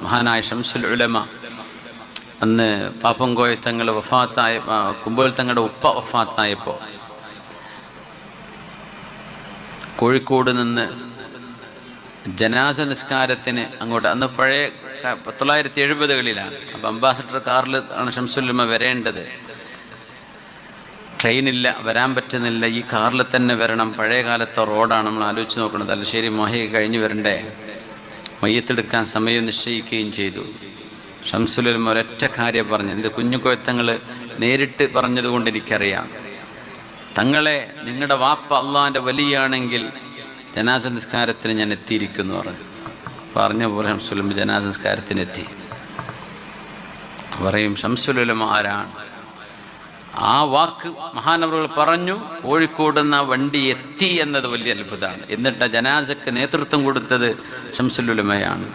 മഹാനായ ശംസുൽ ഉലമ അന്ന് പാപ്പംകോയ തങ്ങൾ വഫാത്തായ കുമ്പോൽ തങ്ങളുടെ ഉപ്പ വഫാത്തായപ്പോൾ കോഴിക്കോട് നിന്ന് ജനാസ നിസ്കാരത്തിന് അങ്ങോട്ട്, അന്ന് പഴയ 1970-കളിലാണ്. അപ്പം അംബാസഡർ കാറിൽ ആണ് ശംസുലുലമ വരേണ്ടത്. ട്രെയിനില്ല, വരാൻ പറ്റുന്നില്ല, ഈ കാറിൽ തന്നെ വരണം. പഴയ കാലത്തെ റോഡാണ് നമ്മൾ ആലോചിച്ച് നോക്കുന്നത്. തലശ്ശേരി മാഹി കഴിഞ്ഞ് വരണ്ടേ. മയ്യത്തെടുക്കാൻ സമയം നിശ്ചയിക്കുകയും ചെയ്തു. ശംസുലുലമ ഒരൊറ്റ കാര്യം പറഞ്ഞു, എൻ്റെ കുഞ്ഞുകോയത്തങ്ങൾ നേരിട്ട് പറഞ്ഞതുകൊണ്ട് എനിക്കറിയാം, തങ്ങളെ നിങ്ങളുടെ വാപ്പ അള്ളാഹിൻ്റെ വലിയാണെങ്കിൽ ജനാസ നിസ്കാരത്തിന് ഞാൻ എത്തിയിരിക്കുന്നു പറഞ്ഞ പോലെ ശംസുലുലമ ജനാസ നിസ്കാരത്തിനെത്തി. പറയും ശംസുലുലമ ആരാണ്? ആ വാക്ക് മഹാനവറുകൾ പറഞ്ഞു. കോഴിക്കോട് നിന്ന് വണ്ടി എത്തി എന്നത് വലിയ അത്ഭുതമാണ്. എന്നിട്ട് ജനാസക്ക് നേതൃത്വം കൊടുത്തത് ശംസുലുലമയാണ്.